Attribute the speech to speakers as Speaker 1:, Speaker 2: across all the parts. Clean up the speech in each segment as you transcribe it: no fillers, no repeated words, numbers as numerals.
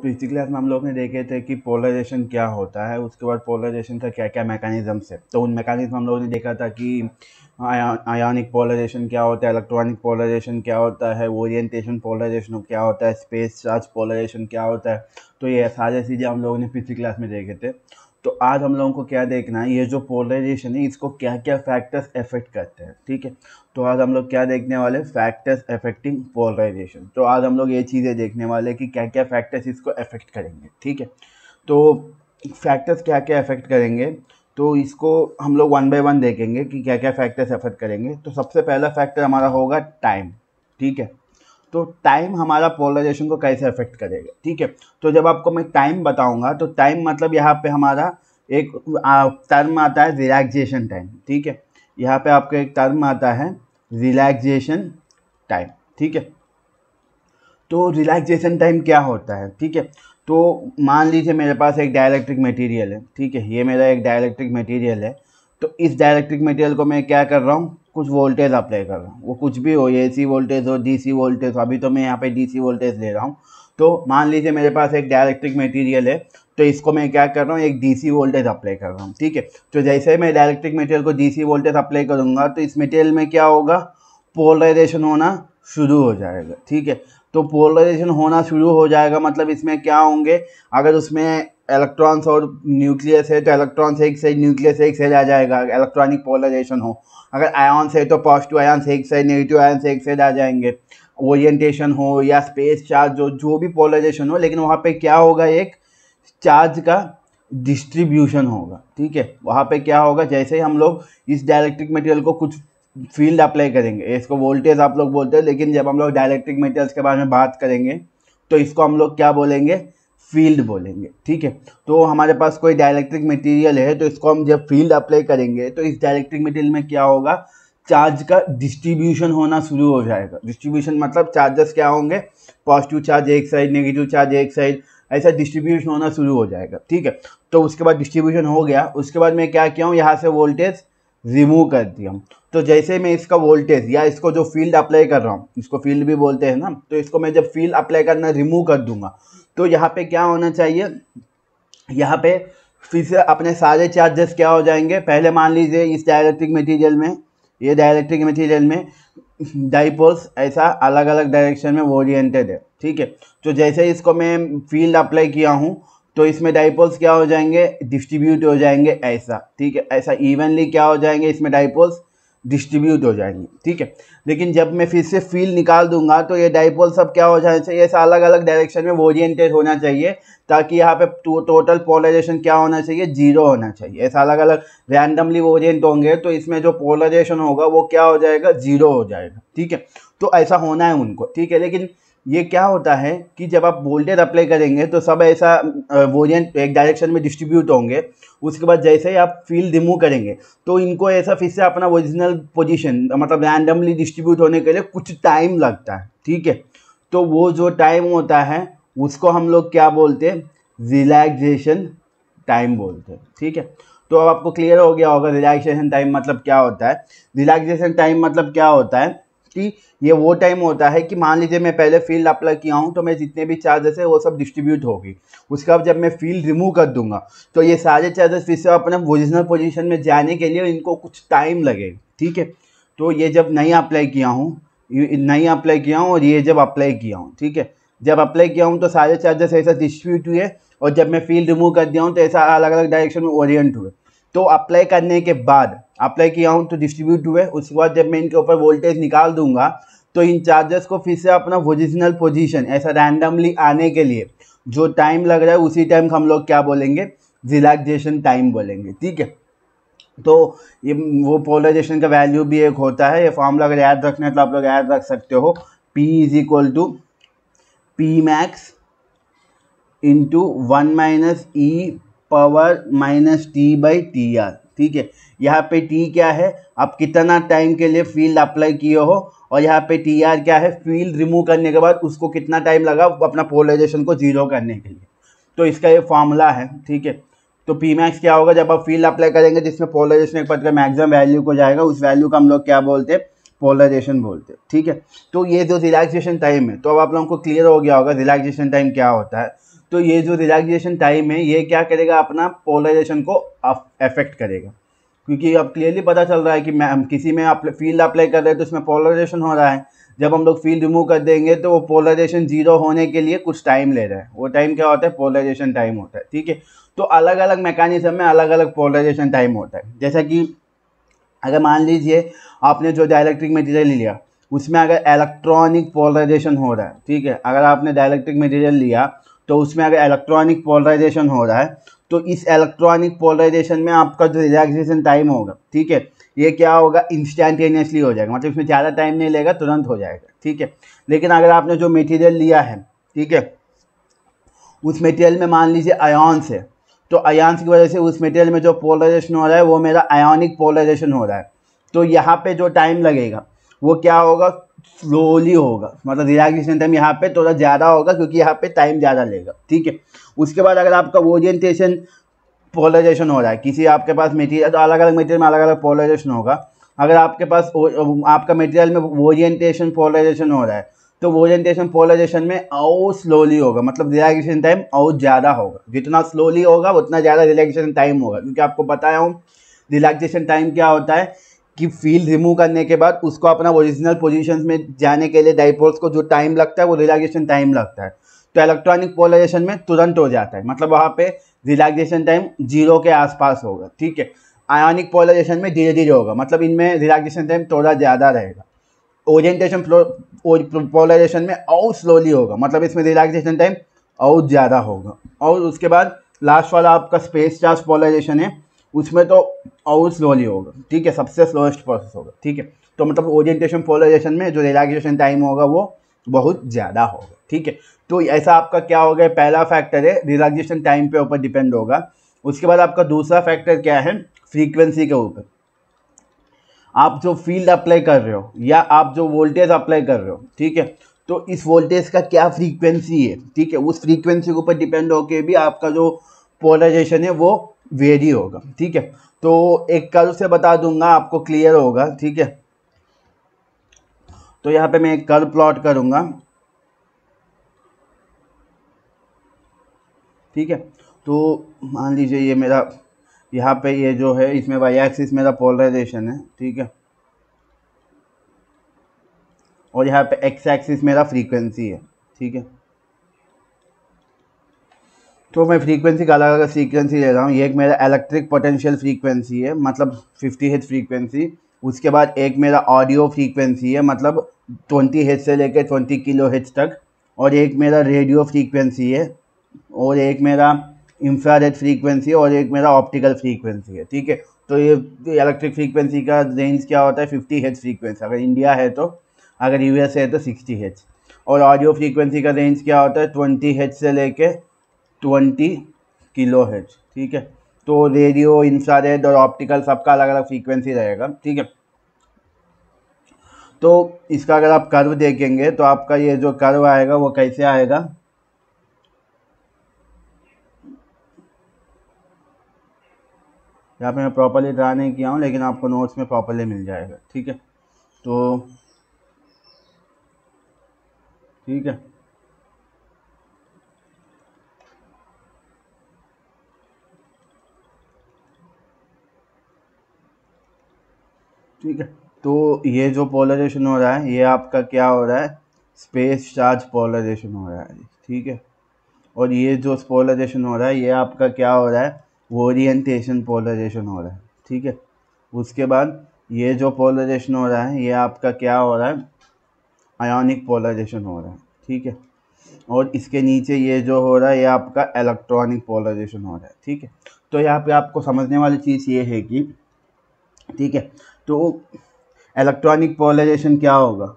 Speaker 1: पिछली क्लास में हम लोग ने देखे थे कि पोलराइजेशन क्या होता है, उसके बाद पोलराइजेशन का क्या क्या मैकेनिज्म्स है। तो उन मैकेनिज्म हम लोगों ने देखा था कि आयोनिक पोलराइजेशन क्या होता है, इलेक्ट्रॉनिक पोलराइजेशन क्या होता है, ओरिएंटेशन पोलराइजेशन क्या होता है, स्पेस चार्ज पोलराइजेशन क्या होता है। तो ये सारी चीज़ें हम लोगों ने पिछली क्लास में देखे थे। तो आज हम लोगों को क्या देखना है, ये जो पोलराइजेशन है इसको क्या क्या फैक्टर्स अफेक्ट करते हैं। ठीक है, तो आज हम लोग क्या देखने वाले, फैक्टर्स अफेक्टिंग पोलराइजेशन। तो आज हम लोग ये चीज़ें देखने वाले कि क्या क्या फैक्टर्स इसको अफेक्ट करेंगे। ठीक है, तो फैक्टर्स क्या क्या अफेक्ट करेंगे, तो इसको हम लोग वन बाय वन देखेंगे कि क्या क्या फैक्टर्स अफेक्ट करेंगे। तो सबसे पहला फैक्टर हमारा होगा टाइम। ठीक है, तो टाइम हमारा पोलराइजेशन को कैसे अफेक्ट करेगा। ठीक है, तो जब आपको मैं टाइम बताऊंगा तो टाइम मतलब यहाँ पे हमारा एक टर्म आता है रिलैक्सेशन टाइम। ठीक है, यहाँ पे आपका एक टर्म आता है रिलैक्सेशन टाइम। ठीक है, तो रिलैक्सेशन टाइम क्या होता है। ठीक है, तो मान लीजिए मेरे पास एक डाइलेक्ट्रिक मटेरियल है। ठीक है, ये मेरा एक डाइलेक्ट्रिक मटेरियल है। तो इस डाइलेक्ट्रिक मटेरियल को मैं क्या कर रहा हूँ, कुछ वोल्टेज अप्लाई कर रहा हूँ, वो कुछ भी हो, एसी वोल्टेज हो, डीसी वोल्टेज हो। अभी तो मैं यहाँ पे डीसी वोल्टेज ले रहा हूँ। तो मान लीजिए मेरे पास एक डाइलेक्ट्रिक मटेरियल है, तो इसको मैं क्या कर रहा हूँ, एक डीसी वोल्टेज अप्लाई कर रहा हूँ। ठीक है, तो जैसे मैं डाइलेक्ट्रिक मटेरियल को डीसी वोल्टेज अप्लाई करूँगा तो इस मटेरियल में क्या होगा, पोलराइजेशन होना शुरू हो जाएगा। ठीक है, तो पोलराइजेशन होना शुरू हो जाएगा मतलब इसमें क्या होंगे, अगर उसमें इलेक्ट्रॉन्स और न्यूक्लियस है तो इलेक्ट्रॉन्स एक साइड, न्यूक्लियस एक साइड आ जाएगा, इलेक्ट्रॉनिक पोलराइजेशन हो। अगर आयन्स है तो पॉजिटिव आयन्स एक साइड, नेगेटिव आयन्स एक साइड आ जाएंगे। ओरिएंटेशन हो या स्पेस चार्ज हो, जो भी पोलराइजेशन हो, लेकिन वहाँ पे क्या होगा, एक चार्ज का डिस्ट्रीब्यूशन होगा। ठीक है, वहाँ पे क्या होगा, जैसे ही हम लोग इस डाइलेक्ट्रिक मटेरियल को कुछ फील्ड अप्लाई करेंगे, इसको वोल्टेज आप लोग बोलते हैं, लेकिन जब हम लोग डाइलेक्ट्रिक मटेरियल्स के बारे में बात करेंगे तो इसको हम लोग क्या बोलेंगे, फील्ड बोलेंगे। ठीक है, तो हमारे पास कोई डाइलेक्ट्रिक मटेरियल है, तो इसको हम जब फील्ड अप्लाई करेंगे तो इस डाइलेक्ट्रिक मटेरियल में क्या होगा, चार्ज का डिस्ट्रीब्यूशन होना शुरू हो जाएगा। डिस्ट्रीब्यूशन मतलब चार्जेस क्या होंगे, पॉजिटिव चार्ज एक साइड, नेगेटिव चार्ज एक साइड, ऐसा डिस्ट्रीब्यूशन होना शुरू हो जाएगा। ठीक है, तो उसके बाद डिस्ट्रीब्यूशन हो गया, उसके बाद मैं क्या किया हूँ, यहाँ से वोल्टेज रिमूव कर दिया हूँ। तो जैसे मैं इसका वोल्टेज या इसको जो फील्ड अप्लाई कर रहा हूँ, इसको फील्ड भी बोलते हैं ना, तो इसको मैं जब फील्ड अप्लाई करना रिमूव कर दूंगा तो यहाँ पे क्या होना चाहिए, यहाँ पे फिर से अपने सारे चार्जेस क्या हो जाएंगे। पहले मान लीजिए इस डाइलेक्ट्रिक मटेरियल में, ये डाइलेक्ट्रिक मटेरियल में डाइपोल्स ऐसा अलग अलग डायरेक्शन में ओरिएंटेड है। ठीक है, तो जैसे इसको मैं फील्ड अप्लाई किया हूँ तो इसमें डाइपोल्स क्या हो जाएंगे, डिस्ट्रीब्यूट हो जाएंगे ऐसा। ठीक है, ऐसा इवनली क्या हो जाएंगे, इसमें डाइपोल्स डिस्ट्रीब्यूट हो जाएंगे। ठीक है, लेकिन जब मैं फिर से फील्ड निकाल दूंगा तो ये डाइपोल सब क्या हो जाना चाहिए, ऐसा अलग अलग डायरेक्शन में ओरिएंटेड होना चाहिए, ताकि यहाँ पे टोटल पोलराइजेशन क्या होना चाहिए, जीरो होना चाहिए। ऐसा अलग अलग रैंडमली ओरिएंट होंगे तो इसमें जो पोलराइजेशन होगा वो क्या हो जाएगा, जीरो हो जाएगा। ठीक है, तो ऐसा होना है उनको। ठीक है, लेकिन ये क्या होता है कि जब आप वोल्टेज अप्लाई करेंगे तो सब ऐसा वोरिएंट एक डायरेक्शन में डिस्ट्रीब्यूट होंगे। उसके बाद जैसे ही आप फील्ड रिमूव करेंगे तो इनको ऐसा फिर से अपना ओरिजिनल पोजीशन मतलब रैंडमली डिस्ट्रीब्यूट होने के लिए कुछ टाइम लगता है। ठीक है, तो वो जो टाइम होता है उसको हम लोग क्या बोलते हैं, रिलैक्सेशन टाइम बोलते हैं। ठीक है, तो अब आपको क्लियर हो गया होगा रिलैक्सेशन टाइम मतलब क्या होता है। रिलैक्सेशन टाइम मतलब क्या होता है कि ये वो टाइम होता है कि मान लीजिए मैं पहले फील्ड अप्लाई किया हूँ तो मैं जितने भी चार्जेस है वो सब डिस्ट्रीब्यूट होगी। उसके बाद जब मैं फील्ड रिमूव कर दूंगा तो ये सारे चार्जेस फिर से अपने ओरिजिनल पोजीशन में जाने के लिए इनको कुछ टाइम लगेगा। ठीक है, तो ये जब नहीं अप्लाई किया हूँ और ये जब अप्लाई किया हूँ, ठीक है, जब अप्लाई किया हूँ तो सारे चार्जेस ऐसा डिस्ट्रीब्यूट हुए, और जब मैं फील्ड रिमूव कर दिया हूँ तो ऐसा अलग अलग डायरेक्शन में ओरिएंट हुए। तो अप्लाई करने के बाद अप्लाई किया हूँ तो डिस्ट्रीब्यूट हुए, उसके बाद जब मैं इनके ऊपर वोल्टेज निकाल दूंगा तो इन चार्जेस को फिर से अपना ओरिजिनल पोजीशन ऐसा रैंडमली आने के लिए जो टाइम लग रहा है उसी टाइम हम लोग क्या बोलेंगे, रिलैक्सेशन टाइम बोलेंगे। ठीक है, तो ये वो पोलराइजेशन का वैल्यू भी एक होता है। ये फॉर्मूला अगर याद रखना है तो आप लोग याद रख सकते हो, P is equal to P max into 1 minus E power minus T by T R. ठीक है, यहाँ पे टी क्या है, आप कितना टाइम के लिए फील्ड अप्लाई किए हो, और यहाँ पे टी आर क्या है, फील्ड रिमूव करने के बाद उसको कितना टाइम लगा अपना पोलराइजेशन को जीरो करने के लिए। तो इसका ये फॉर्मूला है। ठीक है, तो पी मैक्स क्या होगा, जब आप फील्ड अप्लाई करेंगे जिसमें पोलराइजेशन एक पर्टिकुलर मैक्सिमम वैल्यू को जाएगा, उस वैल्यू का हम लोग क्या बोलते हैं, पोलराइजेशन बोलते हैं। ठीक है, तो ये जो रिलैक्सेशन टाइम है, तो अब आप लोगों को क्लियर हो गया होगा रिलैक्सेशन टाइम क्या होता है। तो ये जो रिलैक्सेशन टाइम है ये क्या करेगा, अपना पोलराइजेशन को अफेक्ट करेगा, क्योंकि अब क्लियरली पता चल रहा है कि हम किसी में फील्ड अप्लाई कर रहे हैं तो उसमें पोलराइजेशन हो रहा है। जब हम लोग फील्ड रिमूव कर देंगे तो वो पोलराइजेशन जीरो होने के लिए कुछ टाइम ले रहा है, वो टाइम क्या होता है, पोलराइजेशन टाइम होता है। ठीक है, तो अलग अलग मैकेनिज्म में अलग अलग पोलराइजेशन टाइम होता है। जैसा कि अगर मान लीजिए आपने जो डाइलेक्ट्रिक मटेरियल लिया उसमें अगर इलेक्ट्रॉनिक पोलराइजेशन हो रहा है, ठीक है, अगर आपने डाइलेक्ट्रिक मटेरियल लिया तो उसमें अगर इलेक्ट्रॉनिक पोलराइजेशन हो रहा है तो इस इलेक्ट्रॉनिक पोलराइजेशन में आपका जो रिलैक्सेशन टाइम होगा, ठीक है, ये क्या होगा, इंस्टेंटेनियसली हो जाएगा, मतलब इसमें ज़्यादा टाइम नहीं लेगा, तुरंत हो जाएगा। ठीक है, लेकिन अगर आपने जो मटेरियल लिया है, ठीक है, उस मटेरियल में मान लीजिए आयॉन्स है, तो आयॉन्स की वजह से उस मटेरियल में जो पोलराइजेशन हो रहा है वो मेरा आयोनिक पोलराइजेशन हो रहा है, तो यहाँ पे जो टाइम लगेगा वो क्या होगा, स्लोली होगा, मतलब रिलैक्सेशन टाइम यहाँ पे थोड़ा ज़्यादा होगा क्योंकि यहाँ पे टाइम ज़्यादा लेगा। ठीक है, उसके बाद अगर आपका ओरिएंटेशन पोलराइजेशन हो रहा है, किसी आपके पास मटेरियल, तो अलग अलग मटेरियल में अलग अलग पोलराइजेशन होगा। अगर आपके पास आपका मटेरियल में ओरिएंटेशन पोलराइजेशन हो रहा है तो ओरिएंटेशन पोलराइजेशन में और स्लोली होगा, मतलब रिलैक्सेशन टाइम और ज़्यादा होगा। जितना स्लोली होगा उतना ज़्यादा रिलैक्सेशन टाइम होगा, क्योंकि आपको बताया हूँ रिलैक्सेशन टाइम क्या होता है कि फील्ड रिमूव करने के बाद उसको अपना ओरिजिनल पोजीशंस में जाने के लिए डाइपोल्स को जो टाइम लगता है वो रिलैक्सेशन टाइम लगता है। तो इलेक्ट्रॉनिक पोलराइजेशन में तुरंत हो जाता है, मतलब वहाँ पे रिलैक्सेशन टाइम जीरो के आसपास होगा। ठीक है, आयोनिक पोलराइजेशन में धीरे धीरे होगा, मतलब इनमें रिलैक्सेशन टाइम थोड़ा ज़्यादा रहेगा। ओरिएंटेशन पोलराइजेशन में और स्लोली होगा, मतलब इसमें रिलैक्सेशन टाइम और ज़्यादा होगा। और उसके बाद लास्ट वाला आपका स्पेस चार्ज पोलराइजेशन है, उसमें तो और स्लोली होगा। ठीक है, सबसे स्लोएस्ट प्रोसेस होगा। ठीक है, तो मतलब ओरिएंटेशन पोलराइजेशन में जो रिलैक्सेशन टाइम होगा वो बहुत ज़्यादा होगा। ठीक है, तो ऐसा आपका क्या होगा, पहला फैक्टर है रिलैक्सेशन टाइम पे ऊपर डिपेंड होगा। उसके बाद आपका दूसरा फैक्टर क्या है, फ्रीक्वेंसी के ऊपर। आप जो फील्ड अप्लाई कर रहे हो या आप जो वोल्टेज अप्लाई कर रहे हो, ठीक है, तो इस वोल्टेज का क्या फ्रीक्वेंसी है, ठीक है, उस फ्रीक्वेंसी के ऊपर डिपेंड होके भी आपका जो पोलराइजेशन है वो वेरी होगा। ठीक है, तो एक कर्व से बता दूंगा, आपको क्लियर होगा। ठीक है, तो यहाँ पे मैं एक कर्व प्लॉट करूंगा। ठीक है, तो मान लीजिए ये मेरा यहाँ पे ये जो है इसमें वाई एक्सिस मेरा पोलराइजेशन है। ठीक है, और यहाँ पे एक्स एक्सिस मेरा फ्रीक्वेंसी है। ठीक है, तो मैं फ्रीक्वेंसी का अलग अलग फ्रीक्वेंसी ले रहा हूँ। ये एक मेरा इलेक्ट्रिक पोटेंशियल फ्रीक्वेंसी है, मतलब 50 हर्ट्ज फ्रीक्वेंसी। उसके बाद एक मेरा ऑडियो फ्रीक्वेंसी है, मतलब 20 हर्ट्ज से लेकर 20 किलो हर्ट्ज तक। और एक मेरा रेडियो फ्रीक्वेंसी है, और एक मेरा इंफ्रारेड फ्रीक्वेंसी है, और एक मेरा ऑप्टिकल फ्रीक्वेंसी है। ठीक है, तो ये इलेक्ट्रिक फ्रीक्वेंसी का रेंज क्या होता है, 50 हर्ट्ज फ्रीक्वेंसी अगर इंडिया है तो, अगर यूएस है तो 60 हर्ट्ज। और ऑडियो फ्रीक्वेंसी का रेंज क्या होता है, 20 हर्ट्ज से लेके 20 किलो हर्ट्ज। ठीक है, तो रेडियो, इंफ्रारेड और ऑप्टिकल सबका अलग अलग फ्रीक्वेंसी रहेगा। ठीक है, तो इसका अगर आप कर्व देखेंगे तो आपका ये जो कर्व आएगा वो कैसे आएगा, यहाँ पे मैं प्रॉपरली ड्रा नहीं किया हूँ लेकिन आपको नोट्स में प्रॉपरली मिल जाएगा। ठीक है, तो ठीक है, ठीक है, तो ये जो पोलराइजेशन हो रहा है ये आपका क्या हो रहा है, स्पेस चार्ज पोलराइजेशन हो रहा है। ठीक है, और ये जो पोलराइजेशन हो रहा है ये आपका क्या हो रहा है, ओरिएंटेशन पोलराइजेशन हो रहा है। ठीक है, उसके बाद ये जो पोलराइजेशन हो रहा है ये आपका क्या हो रहा है, आयोनिक पोलराइजेशन हो रहा है। ठीक है, और इसके नीचे ये जो हो रहा है ये आपका इलेक्ट्रॉनिक पोलराइजेशन हो रहा है। ठीक है, तो यहाँ पे आपको समझने वाली चीज़ ये है कि, ठीक है, तो इलेक्ट्रॉनिक पोलराइजेशन क्या होगा,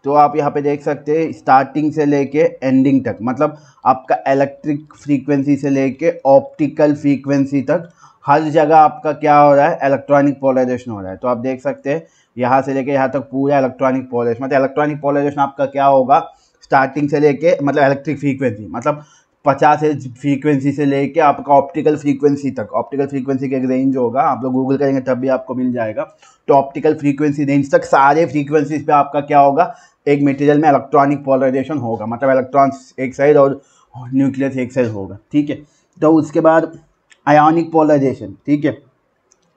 Speaker 1: तो आप यहाँ पे देख सकते हैं स्टार्टिंग से लेके एंडिंग तक, मतलब आपका इलेक्ट्रिक फ्रीक्वेंसी से लेके ऑप्टिकल फ्रीक्वेंसी तक हर जगह आपका क्या हो रहा है, इलेक्ट्रॉनिक पोलराइजेशन हो रहा है। तो आप देख सकते हैं यहाँ से लेके यहाँ तक पूरा इलेक्ट्रॉनिक पोलराइजेशन, मतलब इलेक्ट्रॉनिक पोलराइजेशन आपका क्या होगा, स्टार्टिंग से लेके मतलब इलेक्ट्रिक फ्रीक्वेंसी मतलब 50 हर्ट्ज फ्रीक्वेंसी से लेके आपका ऑप्टिकल फ्रीक्वेंसी तक। ऑप्टिकल फ्रीक्वेंसी का एक रेंज होगा, आप लोग गूगल करेंगे तब भी आपको मिल जाएगा। तो ऑप्टिकल फ्रीक्वेंसी रेंज तक सारे फ्रीक्वेंसीज पे आपका क्या होगा, एक मटेरियल में इलेक्ट्रॉनिक पोलराइजेशन होगा, मतलब इलेक्ट्रॉन्स एक साइड और न्यूक्लियस एक साइड होगा, ठीक है। तो उसके बाद आयोनिक पोलराइजेशन, ठीक है।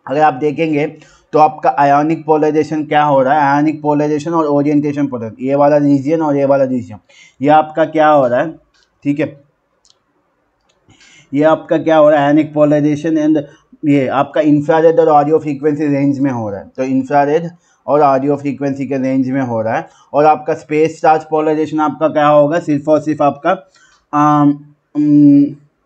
Speaker 1: अगर आप देखेंगे तो आपका आयोनिक पोलराइजेशन क्या हो रहा है, आयोनिक पोलराइजेशन और ओरिएंटेशन पोलराइजेशन, ये वाला रीजियन और ये वाला रीजियन, ये आपका क्या हो रहा है, ठीक है। ये आपका क्या हो रहा है, आयोनिक पोलराइजेशन एंड ये आपका इंफ्रारेड और ऑडियो फ्रीक्वेंसी रेंज में हो रहा है। तो इंफ्रारेड और ऑडियो फ्रीक्वेंसी के रेंज में हो रहा है। और आपका स्पेस चार्ज पोलराइजेशन आपका क्या होगा, सिर्फ और सिर्फ आपका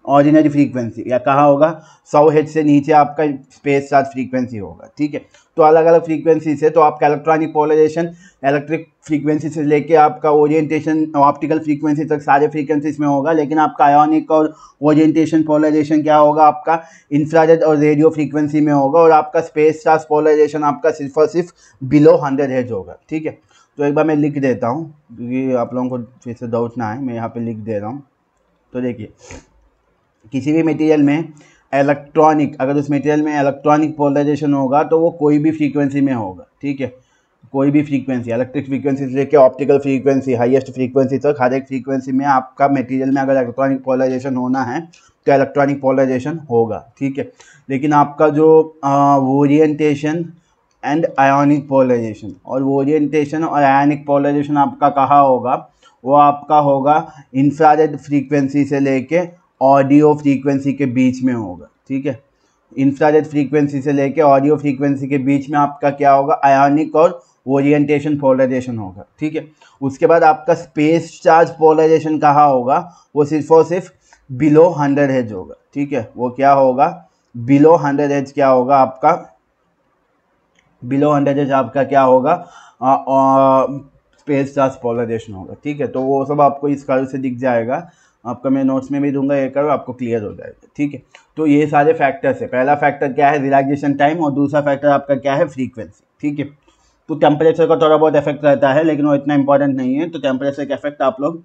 Speaker 1: ऑर्डिनरी फ्रीक्वेंसी, या कहाँ होगा, 100 हर्ट्ज से नीचे आपका स्पेस चार्ज फ्रीक्वेंसी होगा, ठीक है। तो अलग अलग फ्रीक्वेंसी से, तो आपका इलेक्ट्रॉनिक पोलराइजेशन इलेक्ट्रिक फ्रीक्वेंसी से लेके आपका ओरिएंटेशन ऑप्टिकल फ्रीक्वेंसी तक सारे फ्रीक्वेंसीज में होगा। लेकिन आपका आयोनिक और ओरिएंटेशन पोलराइजेशन क्या होगा, आपका इंफ्रारेड और रेडियो फ्रीक्वेंसी में होगा। और आपका स्पेस चार्ज पोलराइजेशन आपका सिर्फ और सिर्फ बिलो 100 हर्ट्ज होगा, ठीक है। तो एक बार मैं लिख देता हूँ क्योंकि आप लोगों को फिर से डाउट ना आए, मैं यहाँ पे लिख दे रहा हूँ। तो देखिए, किसी भी मटेरियल में इलेक्ट्रॉनिक, अगर उस मटेरियल में इलेक्ट्रॉनिक पोलराइजेशन होगा तो वो कोई भी फ्रीक्वेंसी में होगा, ठीक है। कोई भी फ्रीक्वेंसी, इलेक्ट्रिक फ्रीक्वेंसी से लेकर ऑप्टिकल फ्रीक्वेंसी, हाईएस्ट फ्रीक्वेंसी तक, हर एक फ्रीक्वेंसी में आपका मटेरियल में अगर इलेक्ट्रॉनिक पोलराइजेशन होना है तो इलेक्ट्रॉनिक पोलराइजेशन होगा, ठीक है। लेकिन आपका जो ओरिएंटेशन एंड आयोनिक पोलराइजेशन, और ओरिएंटेशन और आयोनिक पोलराइजेशन आपका कहाँ होगा, वो आपका होगा इंफ्रारेड फ्रीक्वेंसी से लेके ऑडियो फ्रीक्वेंसी के बीच में होगा, ठीक है। इंफ्रारेड फ्रीक्वेंसी से लेके ऑडियो फ्रीक्वेंसी के बीच में आपका क्या होगा, आयोनिक और ओरिएंटेशन पोलराइजेशन होगा, ठीक है। उसके बाद आपका स्पेस चार्ज पोलराइजेशन कहाँ होगा, वो सिर्फ और सिर्फ बिलो 100 हर्ट्ज होगा, ठीक है। वो क्या होगा, बिलो 100 हर्ट्ज क्या होगा आपका, बिलो 100 हर्ट्ज आपका क्या होगा, स्पेस चार्ज पोलराइजेशन होगा, ठीक है। तो वो सब आपको इस कर्व से दिख जाएगा, आपका मैं नोट्स में भी दूंगा, ये कर्व आपको क्लियर हो जाएगा, ठीक है। तो ये सारे फैक्टर्स है। पहला फैक्टर क्या है, रिलैक्सेशन टाइम, और दूसरा फैक्टर आपका क्या है, फ्रीक्वेंसी, ठीक है। तो टेम्परेचर का थोड़ा बहुत इफेक्ट रहता है, लेकिन वो इतना इंपॉर्टेंट नहीं है। तो टेम्परेचर का इफेक्ट आप लोग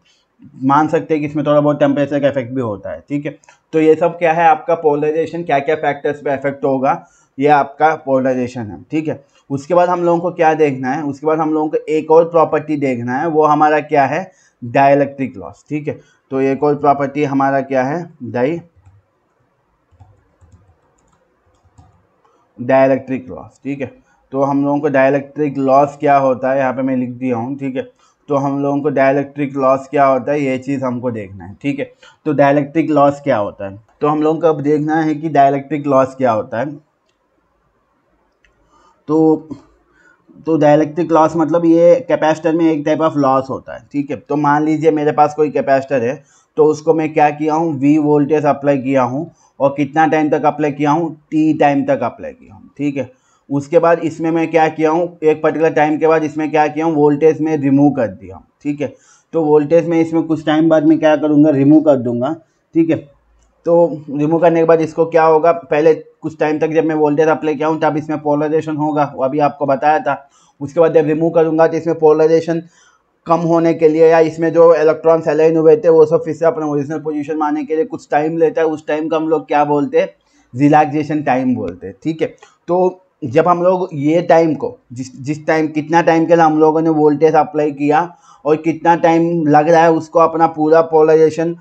Speaker 1: मान सकते हैं कि इसमें थोड़ा बहुत टेम्परेचर का इफेक्ट भी होता है, ठीक है। तो ये सब क्या है, आपका पोलराइजेशन क्या क्या फैक्टर्स पे इफेक्ट होगा, ये आपका पोलराइजेशन है, ठीक है। उसके बाद हम लोगों को क्या देखना है, उसके बाद हम लोगों को एक और प्रॉपर्टी देखना है, वो हमारा क्या है, डाइलेक्ट्रिक लॉस, ठीक है। तो एक और प्रॉपर्टी हमारा क्या है, डाइलेक्ट्रिक लॉस, ठीक है। तो हम लोगों को डाइलेक्ट्रिक लॉस क्या होता है, यहाँ पे मैं लिख दिया हूँ, ठीक है। तो हम लोगों को डाइलेक्ट्रिक लॉस क्या होता है, ये चीज़ हमको देखना है, ठीक है। तो डाइलेक्ट्रिक लॉस क्या होता है, तो हम लोगों को अब देखना है कि डाइलेक्ट्रिक लॉस क्या होता है। तो डाइलेक्ट्रिक लॉस मतलब ये कैपेसिटर में एक टाइप ऑफ लॉस होता है, ठीक है। तो मान लीजिए मेरे पास कोई कैपेसिटर है, तो उसको मैं क्या किया हूँ, V वोल्टेज अप्लाई किया हूँ, और कितना टाइम तक अप्लाई किया हूँ, T टाइम तक अप्लाई किया हूँ, ठीक है। उसके बाद इसमें मैं क्या किया हूँ, एक पर्टिकुलर टाइम के बाद इसमें क्या किया हूँ, वोल्टेज में रिमूव कर दिया हूँ, ठीक है। तो वोल्टेज में इसमें कुछ टाइम बाद में क्या करूँगा, रिमूव कर दूंगा, ठीक है। तो रिमूव करने के बाद इसको क्या होगा, पहले कुछ टाइम तक जब मैं वोल्टेज अप्लाई किया हूँ तब इसमें पोलराइजेशन होगा, वो अभी आपको बताया था। उसके बाद जब रिमूव करूँगा तो इसमें पोलराइजेशन कम होने के लिए, या इसमें जो इलेक्ट्रॉन्स अलाइन हुए थे वो सब फिर से अपने ओरिजिनल पोजीशन में आने के लिए कुछ टाइम लेता है। उस टाइम का हम लोग क्या बोलते हैं, रिलैक्सेशन टाइम बोलते हैं, ठीक है। तो जब हम लोग ये टाइम को जिस टाइम, कितना टाइम के लिए हम लोगों ने वोल्टेज अप्लाई किया और कितना टाइम लग रहा है उसको अपना पूरा पोलराइजेशन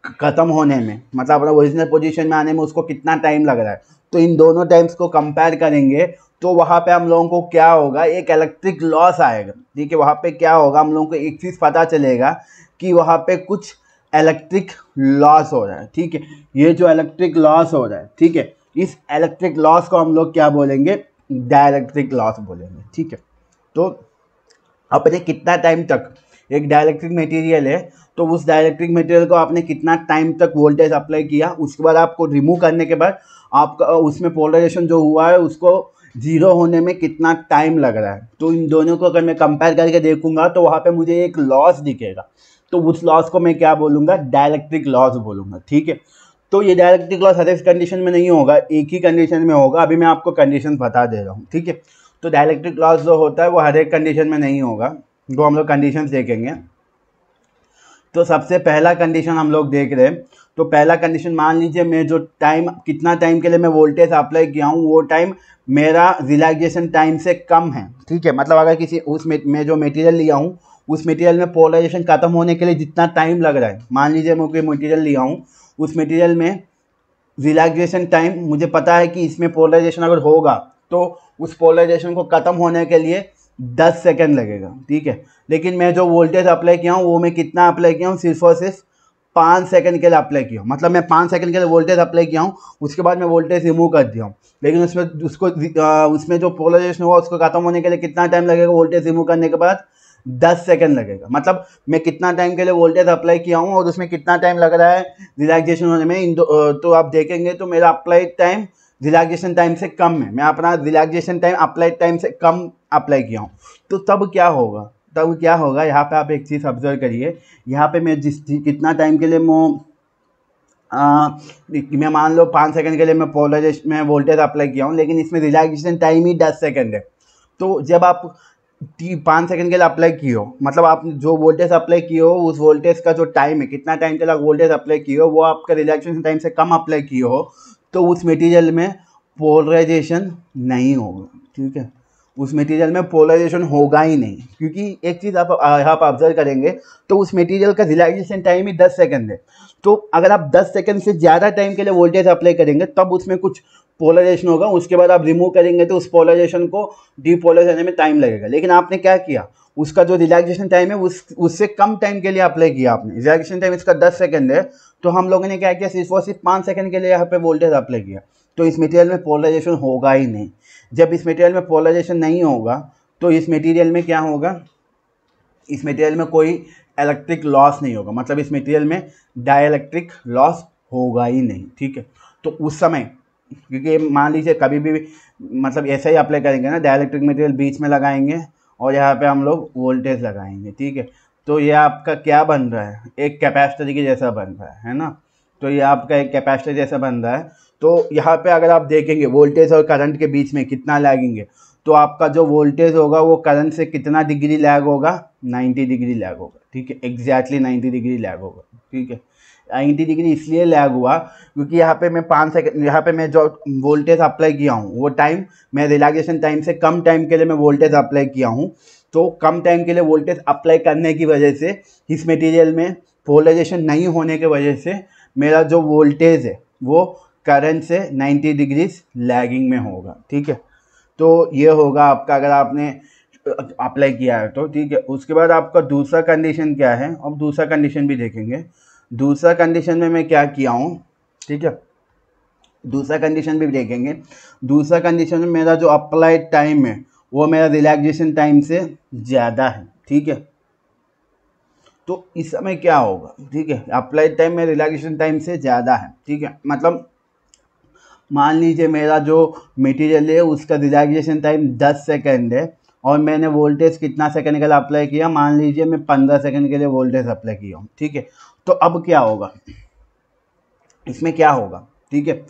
Speaker 1: ख़त्म होने में, मतलब अपना ओरिजिनल पोजीशन में आने में उसको कितना टाइम लग रहा है, तो इन दोनों टाइम्स को कंपेयर करेंगे तो वहाँ पे हम लोगों को क्या होगा, एक इलेक्ट्रिक लॉस आएगा, ठीक है। वहाँ पे क्या होगा, हम लोगों को एक चीज़ पता चलेगा कि वहाँ पे कुछ इलेक्ट्रिक लॉस हो रहा है, ठीक है। ये जो इलेक्ट्रिक लॉस हो रहा है, ठीक है, इस इलेक्ट्रिक लॉस को हम लोग क्या बोलेंगे, डाइलेक्ट्रिक लॉस बोलेंगे, ठीक है। तो अपने कितना टाइम तक एक डाइलेक्ट्रिक मटेरियल है, तो उस डाइलेक्ट्रिक मटेरियल को आपने कितना टाइम तक वोल्टेज अप्लाई किया, उसके बाद आपको रिमूव करने के बाद आपका उसमें पोलराइजेशन जो हुआ है उसको जीरो होने में कितना टाइम लग रहा है। तो इन दोनों को अगर मैं कंपेयर करके देखूंगा तो वहाँ पे मुझे एक लॉस दिखेगा, तो उस लॉस को मैं क्या बोलूँगा, डाइलेक्ट्रिक लॉस बोलूँगा, ठीक है। तो ये डाइलेक्ट्रिक लॉस हर एक कंडीशन में नहीं होगा, एक ही कंडीशन में होगा। अभी मैं आपको कंडीशन बता दे रहा हूँ, ठीक है। तो डाइलेक्ट्रिक लॉस जो होता है वो हर एक कंडीशन में नहीं होगा, जो हम लोग कंडीशंस देखेंगे। तो सबसे पहला कंडीशन हम लोग देख रहे हैं, तो पहला कंडीशन मान लीजिए मैं जो टाइम, कितना टाइम के लिए मैं वोल्टेज अप्लाई किया हूँ वो टाइम मेरा रिलैक्सेशन टाइम से कम है, ठीक है। मतलब अगर किसी उसमें मैं जो मटेरियल लिया हूँ उस मटेरियल में पोलराइजेशन खत्म होने के लिए जितना टाइम लग रहा है, मान लीजिए मैं कोई मटेरियल लिया हूँ, उस मटेरियल में रिलैक्सेशन टाइम मुझे पता है कि इसमें पोलराइजेशन अगर होगा तो उस पोलराइजेशन को ख़त्म होने के लिए 10 सेकंड लगेगा, ठीक है। लेकिन मैं जो वोल्टेज अप्लाई किया हूँ वो मैं कितना अप्लाई किया हूँ, सिर्फ और सिर्फ 5 सेकंड के लिए अप्लाई किया हूँ। मतलब मैं 5 सेकंड के लिए वोल्टेज अप्लाई किया हूँ, उसके बाद मैं वोल्टेज रिमूव कर दिया हूँ। लेकिन उसमें जो पोलराइजेशन हुआ उसको खत्म होने के लिए कितना टाइम लगेगा, वोल्टेज रिमूव करने के बाद 10 सेकंड लगेगा। मतलब मैं कितना टाइम के लिए वोल्टेज अप्लाई किया हूँ और उसमें कितना टाइम लग रहा है रिलैक्सेशन होने में, तो आप देखेंगे तो मेरा अप्लाइड टाइम रिलैक्सेशन टाइम से कम है। मैं अपना रिलैक्सेशन टाइम अप्लाइड टाइम से कम अप्लाई किया हूँ। तो तब क्या होगा, यहाँ पे आप एक चीज़ ऑब्जर्व करिए। यहाँ पे मैं कितना टाइम के लिए मैं मान लो 5 सेकंड के लिए मैं वोल्टेज अप्लाई किया हूँ, लेकिन इसमें रिलैक्सेशन टाइम ही 10 सेकंड है। तो जब आप 5 सेकंड के लिए अप्लाई किए हो, मतलब आप जो वोल्टेज अप्लाई किए हो उस वोल्टेज का जो टाइम है, कितना टाइम के लिए वोल्टेज अप्लाई किए हो, वो आपका रिलैक्सेशन टाइम से कम अप्लाई किए हो, तो उस मटेरियल में पोलराइजेशन नहीं होगा, ठीक है। उस मटेरियल में पोलराइजेशन होगा ही नहीं, क्योंकि एक चीज़ आप ऑब्जर्व करेंगे तो उस मटेरियल का रिलैक्सेशन टाइम ही 10 सेकंड है। तो अगर आप 10 सेकंड से ज़्यादा टाइम के लिए वोल्टेज अप्लाई करेंगे तब उसमें कुछ पोलराइजेशन होगा, उसके बाद आप रिमूव करेंगे तो उस पोलराइजेशन को डीपोलराइज होने में टाइम लगेगा। लेकिन आपने क्या किया, उसका जो रिलैक्सेशन टाइम है उससे कम टाइम के लिए अप्लाई किया आपने। रिलैक्सेशन टाइम इसका 10 सेकंड है, तो हम लोगों ने क्या किया, सिर्फ और सिर्फ 5 सेकंड के लिए यहाँ पे वोल्टेज अप्लाई किया। तो इस मटेरियल में पोलराइजेशन होगा ही नहीं। जब इस मटेरियल में पोलराइजेशन नहीं होगा तो इस मटेरियल में क्या होगा, इस मटेरियल में कोई इलेक्ट्रिक लॉस नहीं होगा, मतलब इस मटेरियल में डाइलेक्ट्रिक लॉस होगा ही नहीं, ठीक है। तो उस समय, क्योंकि मान लीजिए कभी भी मतलब ऐसा ही अप्लाई करेंगे ना, डाइलेक्ट्रिक मटेरियल बीच में लगाएंगे और यहाँ पे हम लोग वोल्टेज लगाएंगे, ठीक है। तो ये आपका क्या बन रहा है, एक कैपेसिटर के जैसा बन रहा है ना। तो ये आपका एक कैपेसिटर जैसा बन रहा है। तो यहाँ पे अगर आप देखेंगे वोल्टेज और करंट के बीच में कितना लैगिंग है, तो आपका जो वोल्टेज होगा वो करंट से कितना डिग्री लैग होगा, 90 डिग्री लैग होगा, ठीक है। एग्जैक्टली 90 डिग्री लैग होगा, ठीक है। 90 डिग्री इसलिए लैग हुआ क्योंकि यहाँ पे मैं 5 सेकंड, यहाँ पे मैं जो वोल्टेज अप्लाई किया हूँ वो टाइम मैं रिलैक्सेशन टाइम से कम टाइम के लिए मैं वोल्टेज अप्लाई किया हूँ। तो कम टाइम के लिए वोल्टेज अप्लाई करने की वजह से इस मटेरियल में पोलराइजेशन नहीं होने की वजह से मेरा जो वोल्टेज है वो करंट से 90 डिग्री लैगिंग में होगा, ठीक है। तो ये होगा आपका, अगर आपने अप्लाई किया है तो, ठीक है। उसके बाद आपका दूसरा कंडीशन क्या है, अब दूसरा कंडीशन भी देखेंगे। दूसरा कंडीशन में मैं क्या किया हूँ, ठीक है, दूसरा कंडीशन भी देखेंगे। दूसरा कंडीशन में मेरा जो अप्लाइड टाइम है वो मेरा रिलैक्सेशन टाइम से ज़्यादा है, ठीक है। तो इस समय क्या होगा, ठीक है, अप्लाइड टाइम में रिलैक्सेशन टाइम से ज़्यादा है, ठीक है। मतलब मान लीजिए मेरा जो मटेरियल है उसका रिलैक्सेशन टाइम 10 सेकंड है और मैंने वोल्टेज कितना सेकंड के लिए अप्लाई किया, मान लीजिए मैं 15 सेकंड के लिए वोल्टेज अप्लाई किया हूँ, ठीक है। तो अब क्या होगा, इसमें क्या होगा, ठीक है,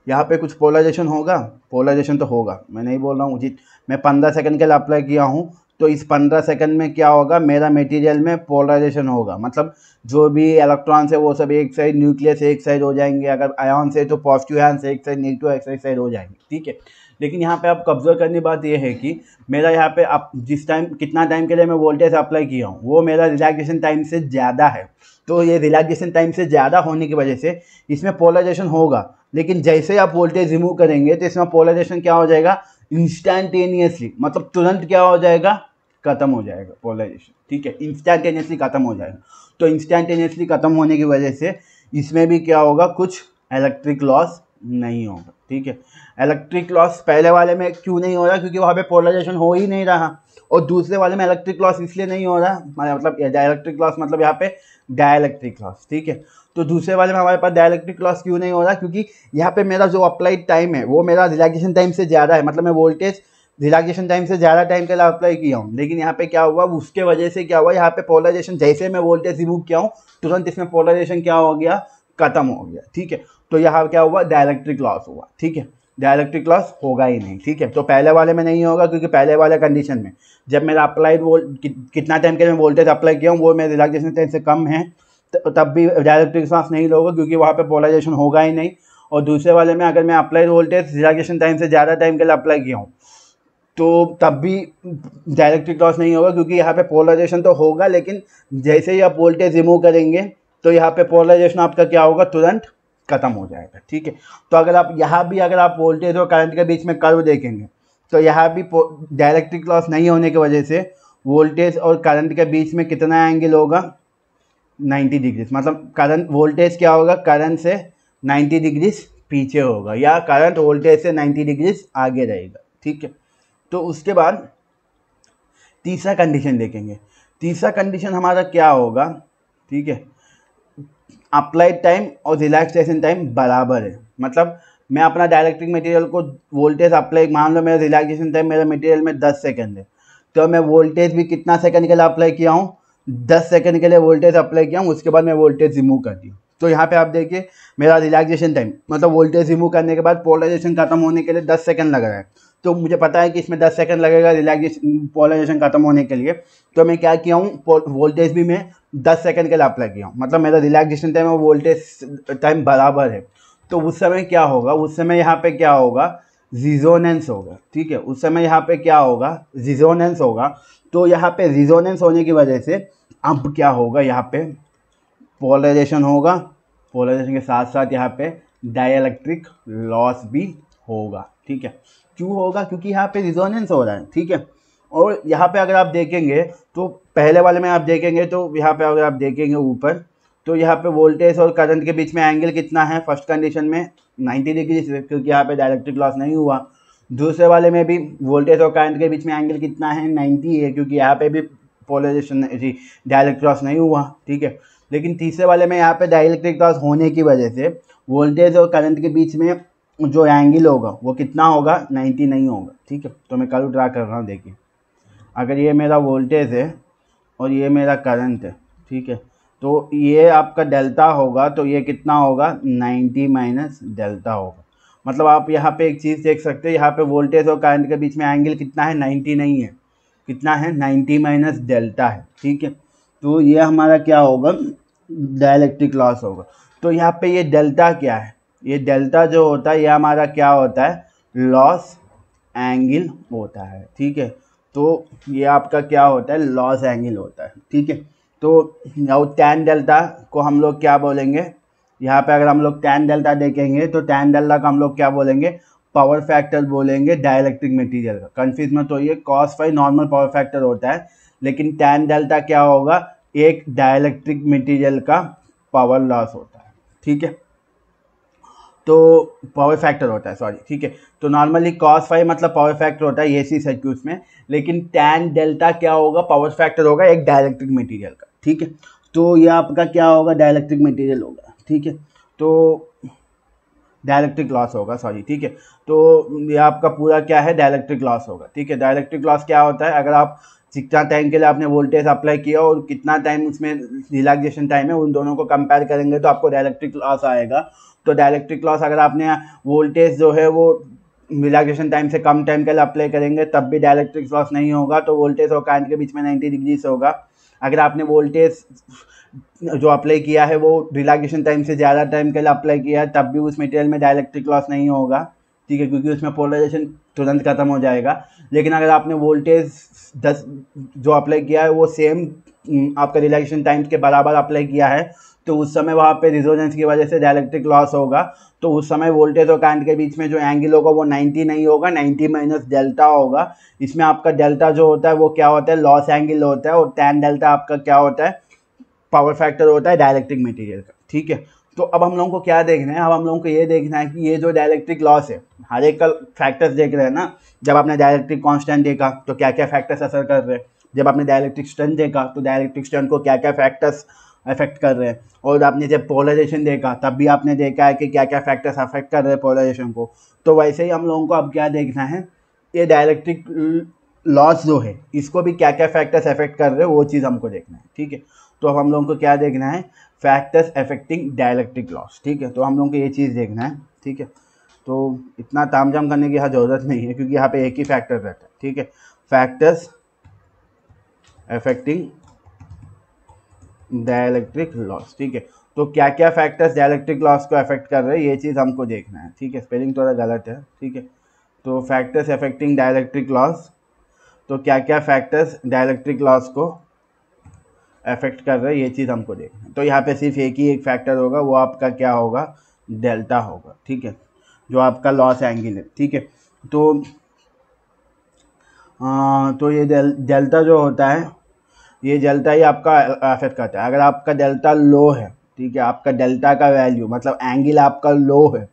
Speaker 1: यहाँ पे कुछ पोलराइजेशन होगा, पोलराइजेशन तो होगा, मैं नहीं बोल रहा हूँ जी। मैं 15 सेकंड के लिए अप्लाई किया हूँ, तो इस 15 सेकंड में क्या होगा, मेरा मटेरियल में पोलराइजेशन होगा। मतलब जो भी इलेक्ट्रॉन्स है वो सब एक साइड, न्यूक्लियस एक साइड हो जाएंगे, अगर आयन से तो पॉजिटिव आयन से एक साइड, नेगेटिव एक साइड हो जाएंगे, ठीक है। लेकिन यहाँ पे आप ऑब्जर्व करने बात ये है कि मेरा यहाँ पे आप जिस टाइम कितना टाइम के लिए मैं वोल्टेज अप्लाई किया हूँ वो मेरा रिलैक्सेशन टाइम से ज़्यादा है। तो ये रिलैक्सेशन टाइम से ज़्यादा होने की वजह से इसमें पोलराइजेशन होगा, लेकिन जैसे ही आप वोल्टेज रिमूव करेंगे तो इसमें पोलराइजेशन क्या हो जाएगा, इंस्टैंटेनियसली, मतलब तुरंत क्या हो जाएगा, खत्म हो जाएगा पोलराइजेशन, ठीक है। इंस्टैंटेनियसली खत्म हो जाएगा। तो इंस्टैंटेनियसली खत्म होने की वजह से इसमें भी क्या होगा, कुछ इलेक्ट्रिक लॉस नहीं होगा, ठीक है। इलेक्ट्रिक लॉस पहले वाले में क्यों नहीं हो रहा, क्योंकि वहाँ पे पोलराइजेशन हो ही नहीं रहा। और दूसरे वाले में इलेक्ट्रिक लॉस इसलिए नहीं हो रहा, मतलब इलेक्ट्रिक लॉस मतलब यहाँ पे डाइलेक्ट्रिक लॉस, ठीक है। तो दूसरे वाले में हमारे पास डाइलेक्ट्रिक लॉस क्यों नहीं हो रहा, क्योंकि यहाँ पे मेरा जो अप्लाइड टाइम है वो मेरा रिलैक्सेशन टाइम से ज़्यादा है। मतलब मैं वोल्टेज रिलैक्सेशन टाइम से ज़्यादा टाइम के लिए अप्लाई किया हूँ, लेकिन यहाँ पे क्या हुआ, उसके वजह से क्या हुआ, यहाँ पे पोलराइजेशन जैसे मैं वोल्टेज रिमूव किया हूँ तुरंत इसमें पोलराइजेशन क्या हो गया, खत्म हो गया, ठीक है। तो यहाँ क्या हुआ, डाइलेक्ट्रिक लॉस हुआ, ठीक है। डाइलेक्ट्रिक लॉस होगा ही नहीं, ठीक है। तो पहले वाले में नहीं होगा, क्योंकि पहले वाले कंडीशन में जब मेरा अप्लाइड कितना टाइम के लिए वोल्टेज अप्लाई किया हूँ वो मेरे रिलैक्सेशन टाइम से कम है, तब भी डाइलेक्ट्रिक लॉस नहीं होगा, क्योंकि वहाँ पे पोलराइजेशन होगा ही नहीं। और दूसरे वाले में अगर मैं अप्लाइड वोल्टेज रिलैक्सेशन टाइम से ज़्यादा टाइम के लिए अप्लाई किया हूँ तो तब भी डायरेक्ट्रिक लॉस नहीं होगा, क्योंकि यहाँ पे पोलराइजेशन तो होगा, लेकिन जैसे ही आप वोल्टेज रिमूव करेंगे तो यहाँ पे पोलराइजेशन आपका क्या होगा, तुरंत खत्म हो जाएगा। ठीक है, तो अगर आप यहाँ भी अगर आप वोल्टेज और करंट के बीच में कर्व देखेंगे तो यहाँ भी डायरेक्ट्रिक लॉस नहीं होने की वजह से वोल्टेज और करंट के बीच में कितना एंगल होगा, 90 डिग्रीज। मतलब करंट वोल्टेज क्या होगा, करंट से 90 डिग्रीज पीछे होगा, या करंट वोल्टेज से 90 डिग्रीज आगे रहेगा। ठीक है, तो उसके बाद तीसरा कंडीशन देखेंगे। तीसरा कंडीशन हमारा क्या होगा, ठीक है, अप्लाइड टाइम और रिलैक्सेशन टाइम बराबर है। मतलब मैं अपना डायरेक्ट्रिक मटेरियल को वोल्टेज अप्लाई, मान लो मेरा रिलैक्सेशन टाइम मेरे मटेरियल में 10 सेकंड है, तो मैं वोल्टेज भी कितना सेकंड के लिए अप्लाई किया हूँ, 10 सेकंड के लिए वोल्टेज अप्लाई किया हूँ, उसके बाद मैं वोल्टेज रिमूव कर दी। तो यहाँ पे आप देखिए मेरा रिलैक्सेशन टाइम, मतलब वोल्टेज रिमूव करने के बाद पोलराइजेशन खत्म होने के लिए 10 सेकंड लग रहा है, तो मुझे पता है कि इसमें 10 सेकंड लगेगा रिलैक्सेशन पोलराइजेशन खत्म होने के लिए। तो मैं क्या किया हूँ, वोल्टेज भी मैं 10 सेकंड के लिए अप्लाई किया हूँ, मतलब मेरा रिलैक्सेशन टाइम और वोल्टेज टाइम बराबर है। तो उस समय क्या होगा, उस समय यहाँ पे क्या होगा, रिजोनेंस होगा। ठीक है, उस समय यहाँ पे क्या होगा, रिजोनेंस होगा। तो यहाँ पे रिजोनेंस होने की वजह से अब क्या होगा, यहाँ पे पोलराइजेशन होगा, पोलराइजेशन के साथ साथ यहाँ पे डाइलेक्ट्रिक लॉस भी होगा। ठीक है, क्यों होगा, क्योंकि यहाँ पे रिजोनेंस हो रहा है। ठीक है, और यहाँ पे अगर आप देखेंगे तो पहले वाले में आप देखेंगे तो यहाँ पे अगर आप देखेंगे ऊपर, तो यहाँ पे वोल्टेज और करंट के बीच में एंगल कितना है, फर्स्ट कंडीशन में 90 डिग्री, क्योंकि यहाँ पे डायरेक्ट्रिक लॉस नहीं हुआ। दूसरे वाले में भी वोल्टेज और करंट के बीच में एंगल कितना है, 90 है, क्योंकि यहाँ पे भी पोलराइजेशन डायरेक्ट्रिक लॉस नहीं हुआ। ठीक है, लेकिन तीसरे वाले में यहाँ पे डाइलेक्ट्रिक लॉस होने की वजह से वोल्टेज और करंट के बीच में जो एंगल होगा वो कितना होगा, 90 नहीं होगा। ठीक है, तो मैं कर्व ड्रा कर रहा हूँ। देखिए अगर ये मेरा वोल्टेज है और ये मेरा करंट है, ठीक है, तो ये आपका डेल्टा होगा, तो ये कितना होगा, 90 माइनस डेल्टा होगा। मतलब आप यहाँ पे एक चीज़ देख सकते हैं, यहाँ पे वोल्टेज और करंट के बीच में एंगल कितना है, 90 नहीं है, कितना है, 90 माइनस डेल्टा है। ठीक है, तो ये हमारा क्या होगा, डाइलेक्ट्रिक लॉस होगा। तो यहाँ पे ये डेल्टा क्या है, ये डेल्टा जो होता है ये हमारा क्या होता है, लॉस एंगल होता है। ठीक है, तो ये आपका क्या होता है, लॉस एंगल होता है। ठीक है, तो टैन डेल्टा को हम लोग क्या बोलेंगे, यहाँ पे अगर हम लोग टैन डेल्टा देखेंगे तो टैन डेल्टा का हम लोग क्या बोलेंगे, पावर फैक्टर बोलेंगे डाइलेक्ट्रिक मटेरियल का। कंफ्यूज मत होइए, cos phi normal power factor होता है, लेकिन टैन डेल्टा क्या होगा, एक डाइलेक्ट्रिक मटेरियल का पावर लॉस होता है। ठीक है, तो पावर फैक्टर होता है, सॉरी। ठीक है, तो नॉर्मली कॉस फाई मतलब पावर फैक्टर होता है एसी सर्क्यूट्स में, लेकिन टैन डेल्टा क्या होगा, पावर फैक्टर होगा एक डाइलेक्ट्रिक मटेरियल का। ठीक है, तो ये आपका क्या होगा, डाइलेक्ट्रिक मटेरियल होगा। ठीक है, तो डाइलेक्ट्रिक लॉस होगा, सॉरी। ठीक है, तो ये आपका पूरा क्या है, डाइलेक्ट्रिक लॉस होगा। ठीक है, डाइलेक्ट्रिक लॉस क्या होता है, अगर आप जितना टाइम के लिए आपने वोल्टेज अप्लाई किया और कितना टाइम उसमें रिलैक्सेशन टाइम है, उन दोनों को कंपेयर करेंगे तो आपको डाइलेक्ट्रिक लॉस आएगा। तो डाइलेक्ट्रिक लॉस अगर आपने वोल्टेज जो है वो रिलैक्सेशन टाइम से कम टाइम के लिए अप्लाई करेंगे तब भी डाइलेक्ट्रिक लॉस नहीं होगा, तो वोल्टेज और करंट के बीच में 90 डिग्री से होगा। अगर आपने वोल्टेज जो अप्लाई किया है वो रिलैक्सेशन टाइम से ज़्यादा टाइम के लिए अप्लाई किया है तब भी उस मटेरियल में डाइलेक्ट्रिक लॉस नहीं होगा। ठीक है, क्योंकि उसमें पोलराइजेशन तुरंत खत्म हो जाएगा। लेकिन अगर आपने वोल्टेज 10 जो अप्लाई किया है वो सेम आपका रिलैक्सेशन टाइम के बराबर अप्लाई किया है, तो उस समय वहाँ पे रिजोनेंस की वजह से डाइलेक्ट्रिक लॉस होगा। तो उस समय वोल्टेज और करंट के बीच में जो एंगल होगा वो 90 नहीं होगा, 90 माइनस डेल्टा होगा। इसमें आपका डेल्टा जो होता है वो क्या होता है, लॉस एंगल होता है, और टैन डेल्टा आपका क्या होता है, पावर फैक्टर होता है डाइलेक्ट्रिक मटेरियल का। ठीक है, तो अब हम लोगों को क्या देखना है, अब हम लोगों को ये देखना है कि ये जो डाइलेक्ट्रिक लॉस है, हर एक का फैक्टर्स देख रहे हैं ना। जब आपने डाइलेक्ट्रिक कांस्टेंट देखा तो क्या क्या फैक्टर्स असर कर रहे हैं, जब आपने डाइलेक्ट्रिक स्ट्रेंथ देखा तो डाइलेक्ट्रिक स्ट्रेंथ को क्या क्या फैक्टर्स अफेक्ट कर रहे हैं, और आपने जब पोलराइजेशन देखा तब भी आपने देखा है कि क्या क्या फैक्टर्स अफेक्ट कर रहे हैं पोलराइजेशन को। तो वैसे ही हम लोगों को अब क्या देखना है, ये डाइलेक्ट्रिक लॉस जो है इसको भी क्या क्या फैक्टर्स अफेक्ट कर रहे हैं वो चीज़ हमको देखना है। ठीक है, तो अब हम लोगों को क्या देखना है, फैक्टर्स अफेक्टिंग डाइलेक्ट्रिक लॉस। ठीक है, तो हम लोगों को ये चीज़ देखना है। ठीक है, तो इतना तामझाम करने की यहाँ ज़रूरत नहीं है क्योंकि यहाँ पे एक ही फैक्टर रहता है। ठीक है, फैक्टर्स अफेक्टिंग डाइलेक्ट्रिक लॉस। ठीक है, तो क्या क्या फैक्टर्स डाइलेक्ट्रिक लॉस को अफेक्ट कर रहे हैं ये चीज़ हमको देखना है। ठीक है, स्पेलिंग थोड़ा गलत है। ठीक है, तो फैक्टर्स अफेक्टिंग डाइलेक्ट्रिक लॉस, तो क्या क्या फैक्टर्स डाइलेक्ट्रिक लॉस को अफेक्ट कर रहे हैं ये चीज़ हमको देखना है। तो यहाँ पे सिर्फ एक ही एक फैक्टर होगा, वो आपका क्या होगा, डेल्टा होगा, ठीक है, जो आपका लॉस एंगल है, ठीक है। तो ये डेल्टा जो होता है, ये डेल्टा ही आपका अफेक्ट करता है। अगर आपका डेल्टा लो है, ठीक है, आपका डेल्टा का वैल्यू मतलब एंगल आपका लो है,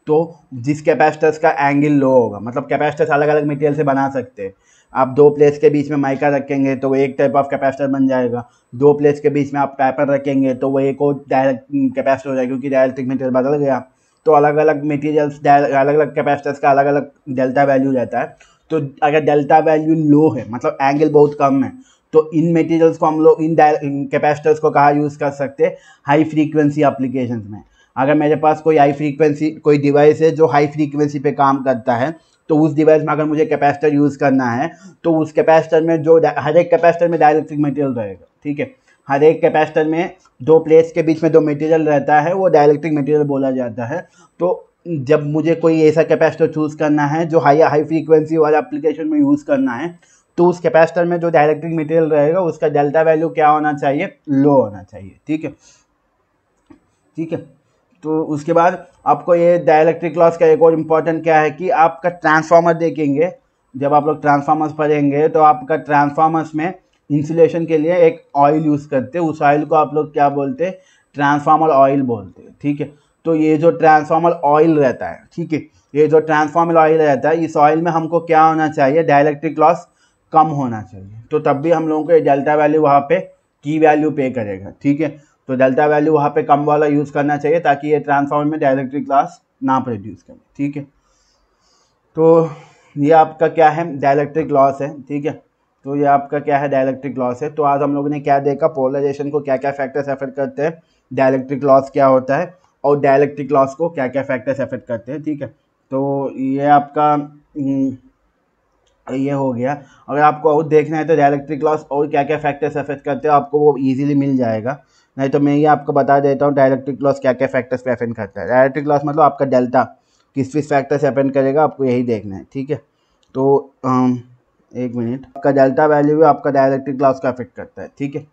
Speaker 1: तो जिस कैपेसिटर्स का एंगल लो होगा, मतलब कैपेसिटर्स अलग अलग मटेरियल से बना सकते हैं। आप दो प्लेट्स के बीच में माइका रखेंगे तो वो एक टाइप ऑफ कैपेसिटर बन जाएगा, दो प्लेट्स के बीच में आप पेपर रखेंगे तो वो एक और डायरेक्ट कैपेसिटर हो जाएगा, क्योंकि डायरेक्ट्रिक मटेरियल बदल गया। तो अलग अलग मटेरियल्स, अलग अलग कैपेसिटर्स का अलग अलग डेल्टा वैल्यू रहता है। तो अगर डेल्टा वैल्यू लो है, मतलब एंगल बहुत कम है, तो इन मटेरियल्स को हम लोग इन कैपेसिटर्स को कहाँ यूज़ कर सकते हैं, हाई फ्रीक्वेंसी एप्लीकेशंस में। अगर मेरे पास कोई हाई फ्रीक्वेंसी कोई डिवाइस है जो हाई फ्रीक्वेंसी पे काम करता है, तो उस डिवाइस में अगर मुझे कैपेसिटर यूज़ करना है, तो उस कैपेसिटर में जो हर एक कैपेसिटर में डाइलेक्ट्रिक मटेरियल रहेगा, ठीक है। हर एक कैपेसिटर में दो प्लेट्स के बीच में जो मटेरियल रहता है वो डाइलेक्ट्रिक मटेरियल बोला जाता है। तो जब मुझे कोई ऐसा कैपेसिटर चूज़ करना है जो हाई फ्रीक्वेंसी वाला एप्लीकेशन में यूज़ करना है, तो उस कैपेसिटर में जो डाइलेक्ट्रिक मटेरियल रहेगा उसका डेल्टा वैल्यू क्या होना चाहिए, लो होना चाहिए, ठीक है, ठीक है। तो उसके बाद आपको ये डाइलेक्ट्रिक लॉस का एक और इम्पोर्टेंट क्या है कि आपका ट्रांसफार्मर देखेंगे, जब आप लोग ट्रांसफार्मर्स पढ़ेंगे तो आपका ट्रांसफार्मर्स में इंसुलेशन के लिए एक ऑयल यूज़ करते हैं, उस ऑयल को आप लोग क्या बोलते हैं, ट्रांसफार्मर ऑयल बोलते हैं, ठीक है। तो ये जो ट्रांसफार्मर ऑयल रहता है, ठीक है, ये जो ट्रांसफार्मर ऑयल रहता है, इस ऑयल में हमको क्या होना चाहिए, डाइलेक्ट्रिक लॉस कम होना चाहिए। तो तब भी हम लोगों को ये डेल्टा वैल्यू वहाँ पे की वैल्यू पे करेगा, ठीक है। तो डेल्टा वैल्यू वहाँ पे कम वाला यूज़ करना चाहिए ताकि ये ट्रांसफार्मर में डाइलेक्ट्रिक लॉस ना प्रोड्यूस करे, ठीक है। तो ये आपका क्या है, डाइलेक्ट्रिक लॉस है, ठीक है। तो ये आपका क्या है, डाइलेक्ट्रिक लॉस है। तो आज हम लोगों ने क्या देखा, पोलराइजेशन को क्या क्या फैक्टर्स अफेक्ट करते हैं, डाइलेक्ट्रिक लॉस क्या होता है, और डाइलेक्ट्रिक लॉस को क्या क्या फैक्टर्स अफेक्ट करते हैं, ठीक है। तो ये आपका ये हो गया। अगर आपको और देखना है तो डाइलेक्ट्रिक लॉस और क्या क्या फैक्टर्स अफेक्ट करते हैं आपको वो इजीली मिल जाएगा, नहीं तो मैं ये आपको बता देता हूँ डाइलेक्ट्रिक लॉस क्या क्या फैक्टर्स पे अफेक्ट करता है। डाइलेक्ट्रिक लॉस मतलब आपका डेल्टा किस किस फैक्टर से अफेक्ट करेगा, आपको यही देखना है, ठीक है। तो एक मिनट, आपका डेल्टा वैल्यू भी आपका डाइलेक्ट्रिक लॉस का अफेक्ट करता है, ठीक है।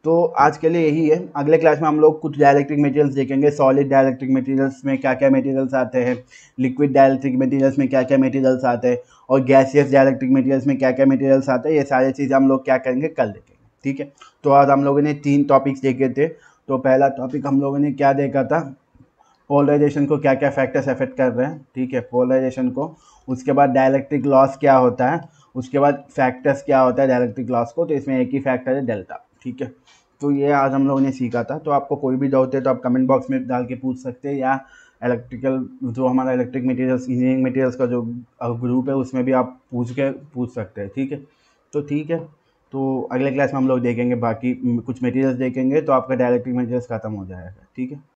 Speaker 1: तो आज के लिए यही है। अगले क्लास में हम लोग कुछ डाइलेक्ट्रिक मटेरियल्स देखेंगे, सॉलिड डाइलेक्ट्रिक मटेरियल्स में क्या क्या मटेरियल्स आते हैं, लिक्विड डाइलेक्ट्रिक मटेरियल्स में क्या क्या मटेरियल्स आते हैं, और गैसियस डाइलेक्ट्रिक मटेरियल्स में क्या क्या मटेरियल्स आते हैं। ये सारी चीज़ें हम लोग क्या करेंगे, कल देखेंगे, ठीक है। तो आज हम लोगों ने 3 टॉपिक्स देखे थे। तो पहला टॉपिक हम लोगों ने क्या देखा था, पोलराइजेशन को क्या क्या फैक्टर्स अफेक्ट कर रहे हैं, ठीक है, पोलराइजेशन को। उसके बाद डाइलेक्ट्रिक लॉस क्या होता है, उसके बाद फैक्टर्स क्या होता है डाइलेक्ट्रिक लॉस को। तो इसमें एक ही फैक्टर है, डेल्टा, ठीक है। तो ये आज हम लोगों ने सीखा था। तो आपको कोई भी डाउट है तो आप कमेंट बॉक्स में डाल के पूछ सकते हैं, या इलेक्ट्रिकल जो हमारा इलेक्ट्रिक मटेरियल्स इंजीनियरिंग मटेरियल्स का जो ग्रुप है उसमें भी आप पूछ सकते हैं, ठीक है। तो ठीक है, तो अगले क्लास में हम लोग देखेंगे बाकी कुछ मटेरियल्स देखेंगे, तो आपका डाइलेक्ट्रिक मटेरियल्स ख़त्म हो जाएगा, ठीक है।